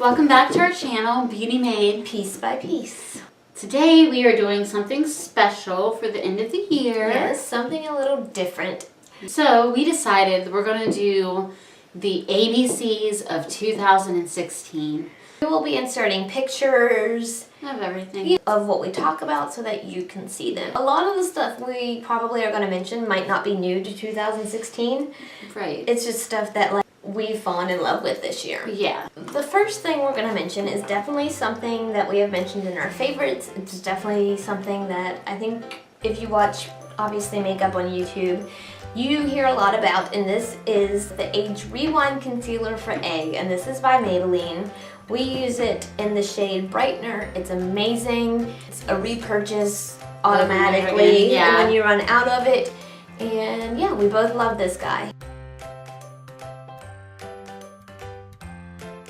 Welcome back to our channel, Beauty Made Piece by Piece. Today we are doing something special for the end of the year. Yes, something a little different. So we decided we're going to do the ABCs of 2016. We will be inserting pictures of everything, of what we talk about so that you can see them. A lot of the stuff we probably are going to mention might not be new to 2016. Right. It's just stuff that like we've fallen in love with this year. Yeah. The first thing we're going to mention is definitely something that we have mentioned in our favorites. It's definitely something that I think if you watch, obviously, makeup on YouTube, you hear a lot about, and this is the Age Rewind Concealer for A, and this is by Maybelline. We use it in the shade Brightener. It's amazing. It's a repurchase automatically when you run out of it, and yeah, we both love this guy.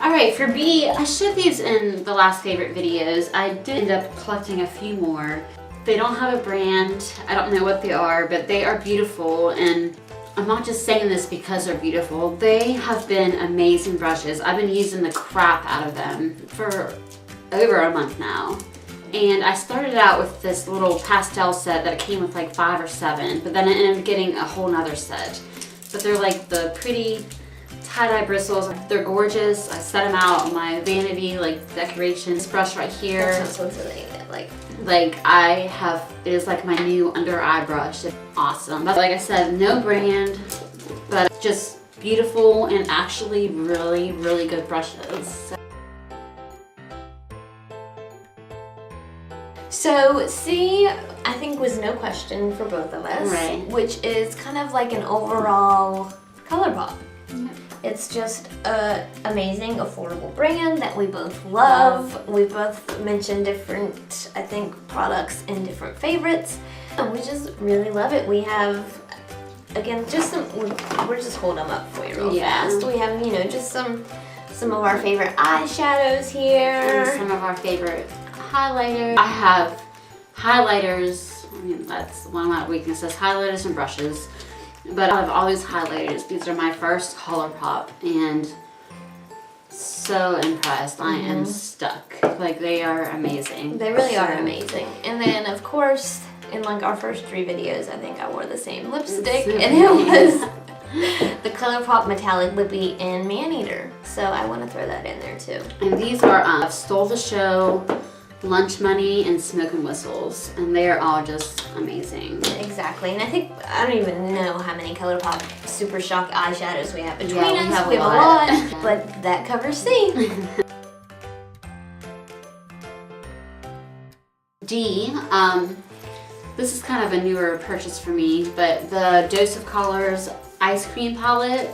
Alright, for B, I showed these in the last favorite videos. I did end up collecting a few more. They don't have a brand. I don't know what they are, but they are beautiful, and I'm not just saying this because they're beautiful. They have been amazing brushes. I've been using the crap out of them for over a month now. And I started out with this little pastel set that came with like 5 or 7, but then I ended up getting a whole nother set. But they're like the pretty tie-dye bristles. They're gorgeous. I set them out on my vanity like decoration. This brush right here. That's not something like I have, it is like my new under eye brush. It's awesome. But like I said, no brand, but just beautiful and actually really, really good brushes. So C, I think, was no question for both of us, right? Which is kind of like an overall Colourpop. It's just an amazing, affordable brand that we both love. We both mentioned different, I think, products and different favorites. And we just really love it. We have, again, just some, we're just hold them up for you real fast. We have, you know, just some of our favorite eyeshadows here. And some of our favorite highlighters. I have highlighters, I mean, that's one of my weaknesses, highlighters and brushes. But out of all these highlighters, these are my first Colourpop, and so impressed. I am stuck. Like, they are amazing. They really are amazing. And then, of course, in like our first 3 videos, I think I wore the same lipstick, and it was the Colourpop Metallic Lippy in Maneater. So I want to throw that in there too. And these are Stole the Show, Lunch Money, and Smoke and Whistles, and they are all just amazing. Exactly, and I think, I don't even know how many Colourpop Super Shock eyeshadows we have between us. We have a lot. But that covers C. D, this is kind of a newer purchase for me, but the Dose of Colors Eyescream palette,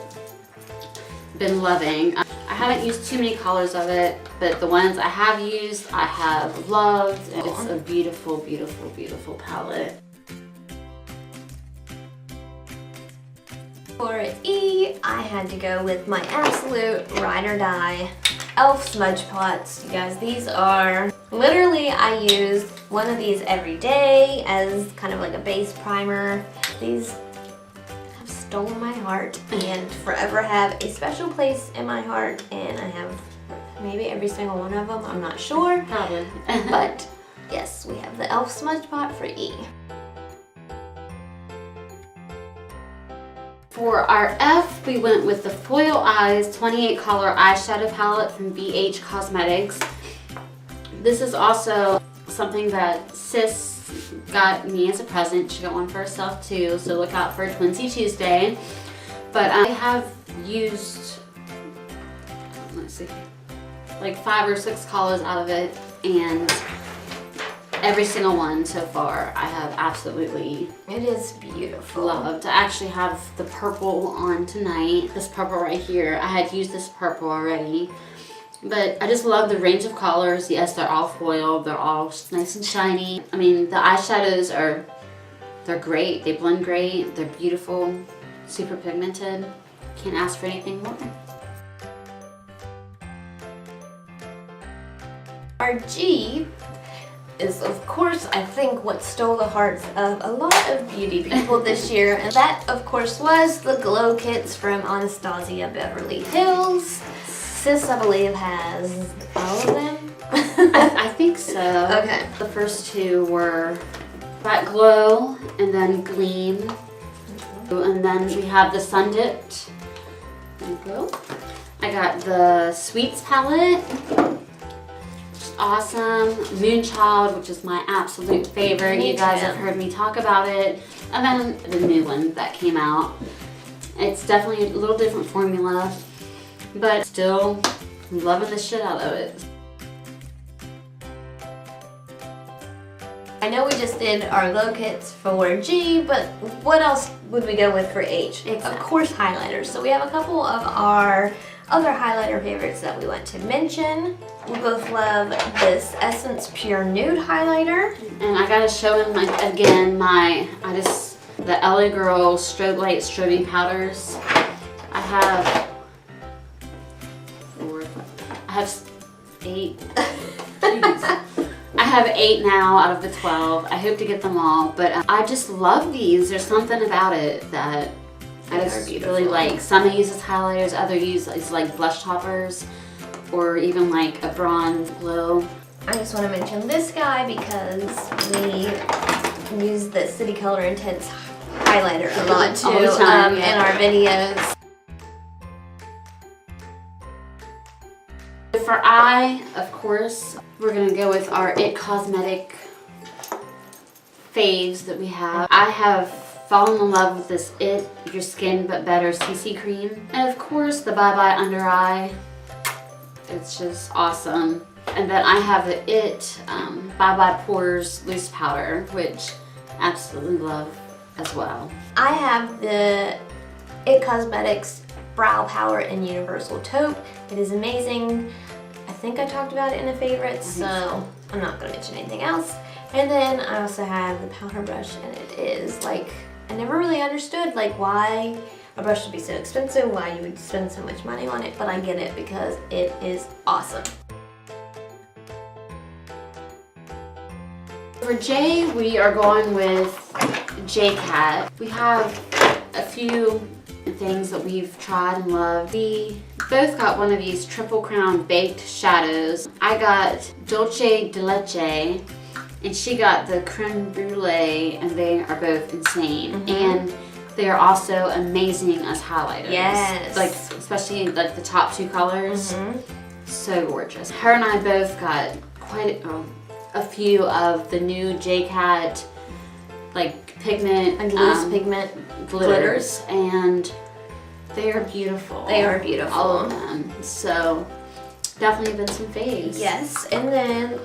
been loving. I haven't used too many colors of it, but the ones I have used, I have loved. And it's a beautiful, beautiful, beautiful palette. For E, I had to go with my absolute ride or die e.l.f. Smudge Pots. You guys, these are, literally I use one of these every day as kind of like a base primer. These have stolen my heart and forever have a special place in my heart, and I have maybe every single one of them, I'm not sure. Probably. But yes, we have the e.l.f. Smudge Pot for E. For our F, we went with the Foil Eyes 28 Color Eyeshadow Palette from Technic Cosmetics. This is also something that Sis got me as a present. She got one for herself too, so look out for Twinsy Tuesday. But I have used, let's see, like 5 or 6 colors out of it, and every single one so far I have absolutely loved. I actually have the purple on tonight. This purple right here. I had used this purple already. But I just love the range of colors. Yes, they're all foil. They're all nice and shiny. I mean, the eyeshadows they're great. They blend great. They're beautiful. Super pigmented. Can't ask for anything more. Our G is, of course, I think what stole the hearts of a lot of beauty people this year, and that, of course, was the glow kits from Anastasia Beverly Hills. Sis, I believe, has all of them. I think so. Okay. The first two were that Glow and then Gleam. And then we have the Sun Dipped. There you go. I got the Sweets palette. Awesome. Moonchild, which is my absolute favorite. You guys have heard me talk about it. And then the new one that came out. It's definitely a little different formula, but still loving the shit out of it. I know we just did our glow kits for G, but what else would we go with for H? Exactly. Of course, highlighters. So we have a couple of our other highlighter favorites that we want to mention. We both love this Essence Pure Nude highlighter. And I gotta show him again the LA Girl Strobe Light Strobing Powders. I have 8. Jeez. I have 8 now out of the 12. I hope to get them all, but I just love these. There's something about it that I just really like. Some I use as highlighters, others use as like blush toppers, or even like a bronze glow. I just want to mention this guy because we use the City Color Intense highlighter a lot too in our videos. For eye, of course, we're going to go with our IT Cosmetic faves that we have. I have fallen in love with this IT Your Skin But Better CC Cream. And of course, the Bye Bye Under Eye. It's just awesome. And then I have the IT Bye Bye Pores Loose Powder, which I absolutely love as well. I have the IT Cosmetics Brow Power in Universal Taupe. It is amazing. I think I talked about it in a favorite, so I'm not going to mention anything else. And then I also have the powder brush, and it is like, I never really understood like why a brush would be so expensive, why you would spend so much money on it, but I get it because it is awesome. For J, we are going with JCat. We have a few things that we've tried and loved. We both got one of these Triple Crown Baked Shadows. I got Dolce de Leche, and she got the Creme Brulee, and they are both insane. And they are also amazing as highlighters. Yes. Like, especially like the top 2 colors. So gorgeous. Her and I both got quite a few of the new JCat like pigment and loose pigment glitters, and they are beautiful. They are beautiful. All of them. So definitely been some faves. Yes, and then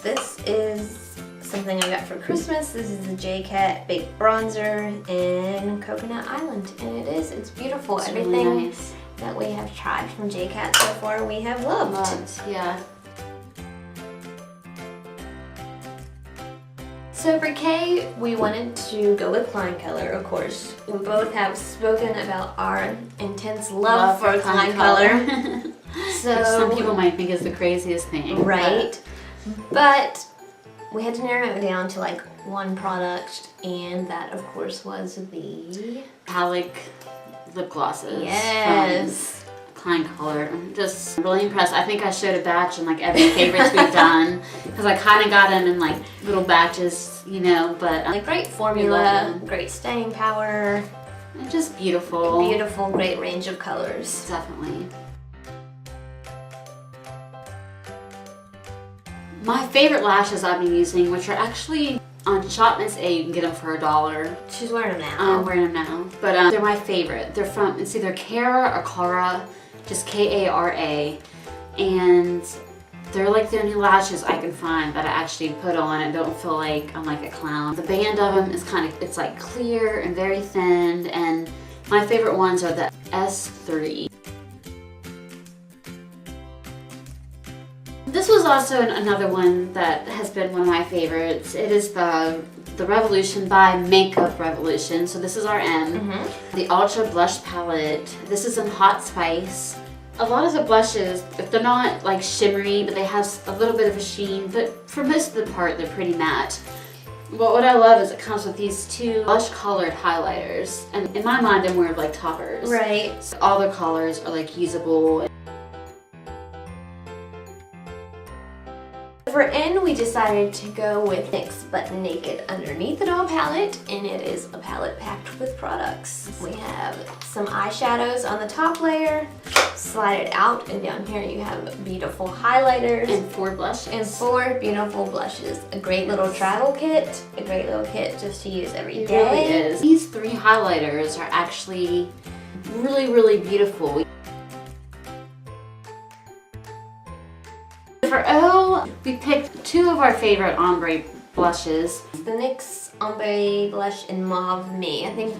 this is something I got for Christmas. This is the JCat Baked Bronzer in Coconut Island, and it's beautiful. It's everything really nice. That we have tried from JCat so far we have loved. Yeah. So for K, we wanted to go with Kleancolor, of course. We both have spoken about our intense love for Kleancolor. So which some people might think is the craziest thing. Right. But we had to narrow it down to like one product, and that of course was the Metallic lip glosses. Yes. Kleancolor. I'm just really impressed. I think I showed a batch in like every favorites we've done, because I kind of got them in like little batches, you know, but like great formula, great staying power. And just beautiful. Beautiful, great range of colors. Definitely. My favorite lashes I've been using, which are actually on Shop Miss A, you can get them for $1. She's wearing them now. I'm wearing them now. But they're my favorite. They're from, it's either Cara or Clara, just K-A-R-A. And they're like the only lashes I can find that I actually put on and don't feel like I'm like a clown. The band of them is kind of, it's like clear and very thin. And my favorite ones are the S3. This was also another one that has been one of my favorites. It is the Revolution by Makeup Revolution. So this is our M. The Ultra Blush Palette. This is in Hot Spice. A lot of the blushes, if they're not like shimmery, but they have a little bit of a sheen, but for most of the part, they're pretty matte. But what I love is it comes with these 2 blush colored highlighters. And in my mind, they're more like toppers. Right. So all the colors are like usable. for in, we decided to go with NYX Buttnaked Underneath It All palette, and it is a palette packed with products. We have some eyeshadows on the top layer, slide it out, and down here you have beautiful highlighters. And 4 blushes. And 4 beautiful blushes. A great little travel kit, a great little kit just to use every day. It really is. These 3 highlighters are actually really, really beautiful. For O, we picked 2 of our favorite ombre blushes. The NYX Ombre Blush in Mauve Me. I think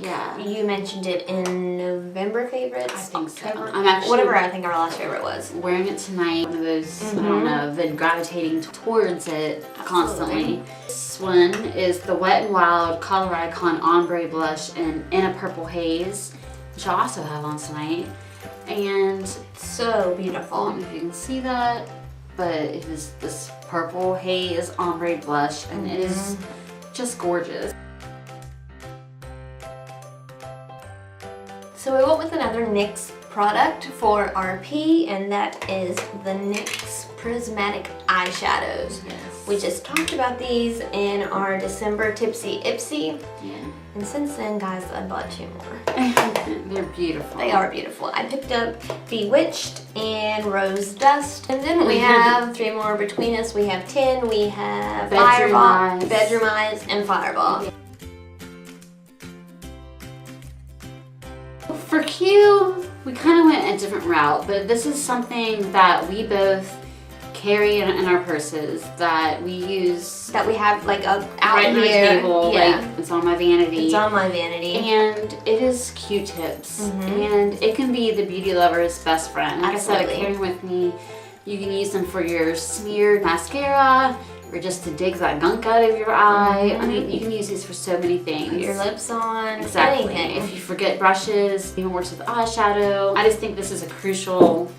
you mentioned it in November favorites. I think October. so. I'm actually whatever I think our last favorite was. Wearing it tonight. One of those, I don't know, been gravitating towards it constantly. This one is the Wet n Wild Color Icon Ombre Blush in a Purple Haze, which I also have on tonight. And so I beautiful. don't know if you can see that, but it is this purple haze ombre blush, and it is just gorgeous. So we went with another NYX product for RP, and that is the NYX Prismatic Eyeshadows. Yes. We just talked about these in our December Tipsy Ipsy. Yeah. And since then, guys, I bought 2 more. They're beautiful. They are beautiful. I picked up Bewitched and Rose Dust. And then we have 3 more between us. We have 10. We have Bedroom Eyes. Bedroom Eyes, and Fireball. For Q, we kind of went a different route, but this is something that we both carry in our purses, that we use, That we have like out right on our here. table. Yeah. Like, it's on my vanity. It's on my vanity. And it is Q-tips, and it can be the beauty lover's best friend. Like Absolutely. I said, carry with me. You can use them for your smeared mascara, or just to dig that gunk out of your eye. I mean, you can use these for so many things. Put your lips on. Exactly. Anything. If you forget brushes, even works with eyeshadow. I just think this is a crucial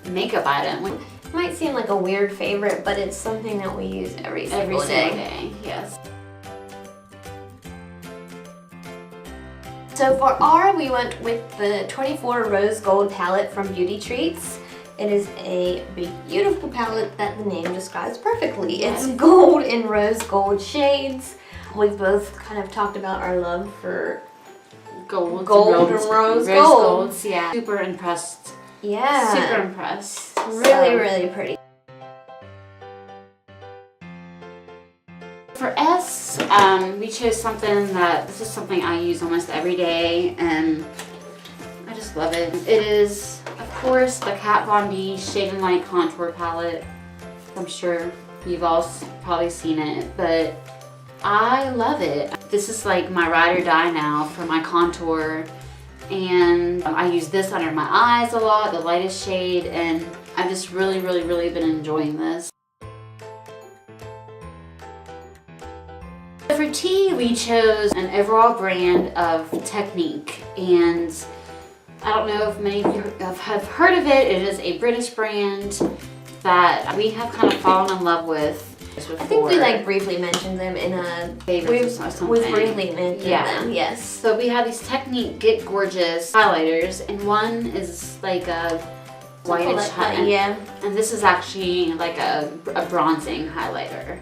makeup item. It might seem like a weird favorite, but it's something that we use every single day. Yes. So for R, we went with the 24 Rose Gold palette from Beauty Treats. It is a beautiful palette that the name describes perfectly. It's gold and rose gold shades. We've both kind of talked about our love for Gold and rose gold. golds. Yeah. Super impressed. Yeah. Super impressed. Really, really pretty. For S, we chose something that, this is something I use almost every day, and I just love it. It is, of course, the Kat Von D Shade and Light Contour Palette. I'm sure you've all probably seen it, but I love it. This is like my ride or die now for my contour, and I use this under my eyes a lot, the lightest shade, and I've just really, really, really been enjoying this. For T, we chose an overall brand of Technic, and I don't know if many of you have heard of it. It is a British brand that we have kind of fallen in love with. I think we like briefly mentioned them in a favorites or something. We've briefly mentioned them, yes. So we have these Technic Get Gorgeous highlighters, and one is like a whitish highlight. Yeah. And this is actually like a bronzing highlighter.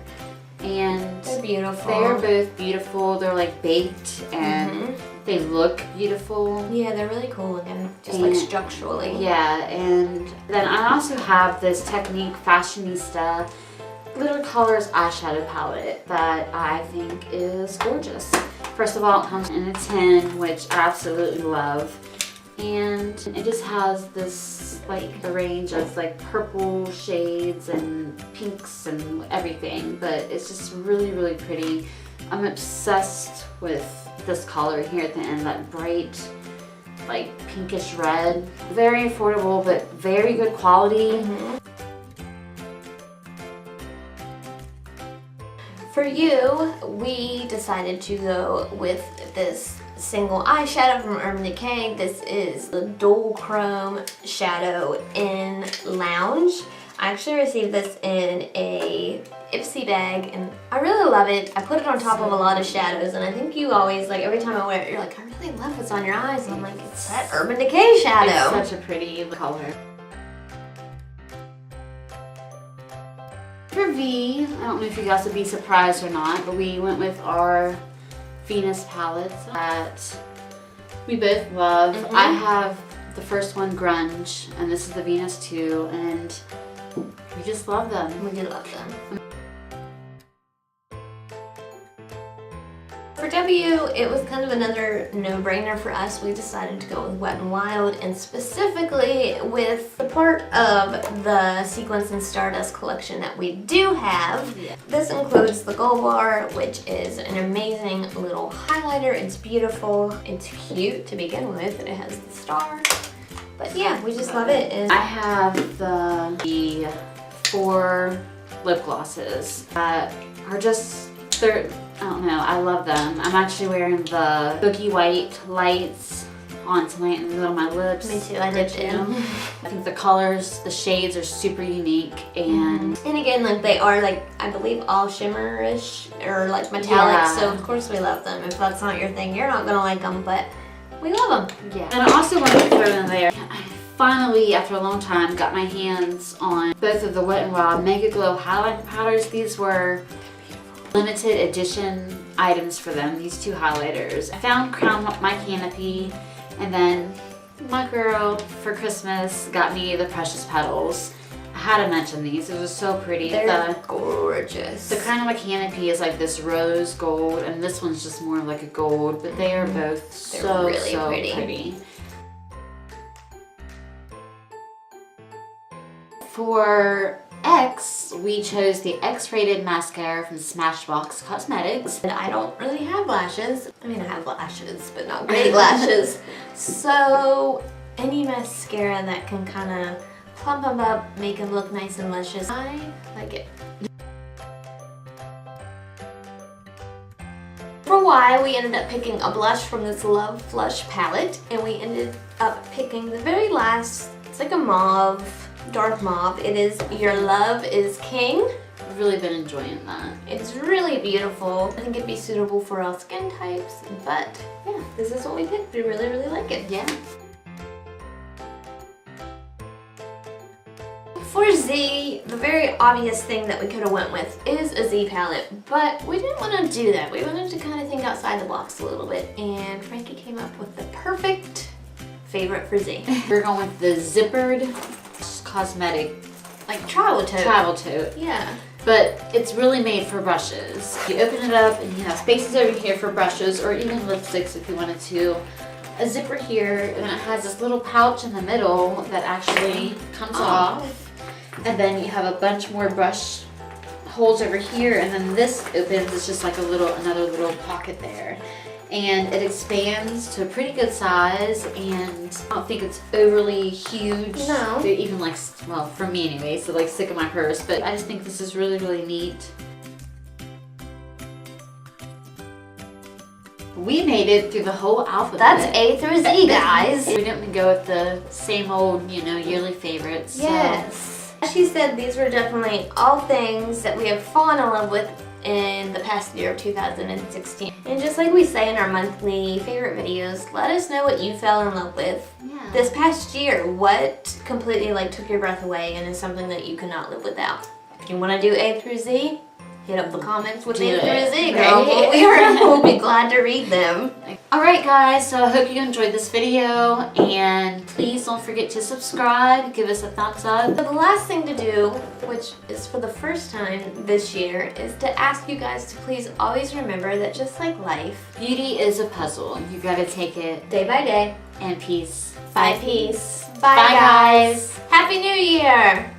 And they're beautiful. They're both beautiful. They're like baked and they look beautiful. Yeah, they're really cool looking, just like structurally. Yeah, and then I also have this Technic Fashionista Glitter Colors eyeshadow palette that I think is gorgeous. First of all, it comes in a tin, which I absolutely love. And it just has this like a range of like purple shades and pinks and everything, but it's just really, really pretty. I'm obsessed with this color here at the end, that bright like pinkish red. Very affordable, but very good quality. For you, we decided to go with this single eyeshadow from Urban Decay. This is the Dual Chrome Shadow in Lounge. I actually received this in a Ipsy bag, and I really love it. I put it on top of a lot of shadows, and I think you always, like every time I wear it, you're like, I really love what's on your eyes. And I'm like, it's that Urban Decay shadow. It's such a pretty color. For V, I don't know if you guys would be surprised or not, but we went with our Venus palettes that we both love. I have the first one, Grunge, and this is the Venus 2, and we just love them. We do love them. For W, it was kind of another no-brainer for us. We decided to go with Wet n Wild, and specifically with the part of the Sequence and Stardust collection that we do have. Yeah. This includes the Gold Bar, which is an amazing little highlighter. It's beautiful, it's cute to begin with, and it has the star. But yeah, we just love it. And I have the 4 lip glosses that are just, I don't know, I love them. I'm actually wearing the Boogie White Lights on tonight in the middle of my lips. Me too, I dipped in. I think the colors, the shades are super unique, and and again, like they are like, I believe all shimmerish or like metallic, so of course we love them. If that's not your thing, you're not gonna like them, but we love them. Yeah. And I also wanted to throw in there, I finally, after a long time, got my hands on both of the Wet n Wild Mega Glow highlighting powders. These were limited edition items for them, these 2 highlighters. I found Crown My Canopy, and then my girl for Christmas got me the Precious Petals. I had to mention these, it was so pretty. They're gorgeous. The Crown My Canopy is like this rose gold, and this one's just more like a gold, but they are both so pretty. For X, we chose the X-rated mascara from Smashbox Cosmetics. And I don't really have lashes. I mean, I have lashes, but not great lashes. So any mascara that can kind of plump them up, make them look nice and luscious, I like it. For Y, we ended up picking a blush from this Love Flush palette, and we ended up picking the very last, it's like a mauve, dark mauve. It is Your Love is King. I've really been enjoying that. It's really beautiful. I think it'd be suitable for all skin types, but yeah, this is what we picked. We really, really like it. Yeah. For Z, the very obvious thing that we could have went with is a Z palette, but we didn't want to do that. We wanted to kind of think outside the box a little bit, and Frankie came up with the perfect favorite for Z. We're going with the zippered cosmetic, like travel tote. Travel tote. Yeah. But it's really made for brushes. You open it up and you have spaces over here for brushes, or even lipsticks if you wanted to. A zipper here, and it has this little pouch in the middle that actually comes off. And then you have a bunch more brush holes over here, and then this opens. It's just like another little pocket there. And it expands to a pretty good size, and I don't think it's overly huge. No. Even like, well, for me anyway, so like stick in my purse, but I just think this is really, really neat. We made it through the whole alphabet. That's A through Z, guys. We didn't go with the same old, yearly favorites. Yes. As she said, these were definitely all things that we have fallen in love with in the past year of 2016. And just like we say in our monthly favorite videos, let us know what you fell in love with this past year. What completely took your breath away and is something that you cannot live without. If you want to do A through Z, hit up the comments with A through Z, girl. We'll be glad to read them. Alright guys, so I hope you enjoyed this video, and please don't forget to subscribe, give us a thumbs up. So the last thing to do, which is for the first time this year, is to ask you guys to please always remember that just like life, beauty is a puzzle. You gotta take it day by day, and piece by piece. Bye guys. Happy New Year!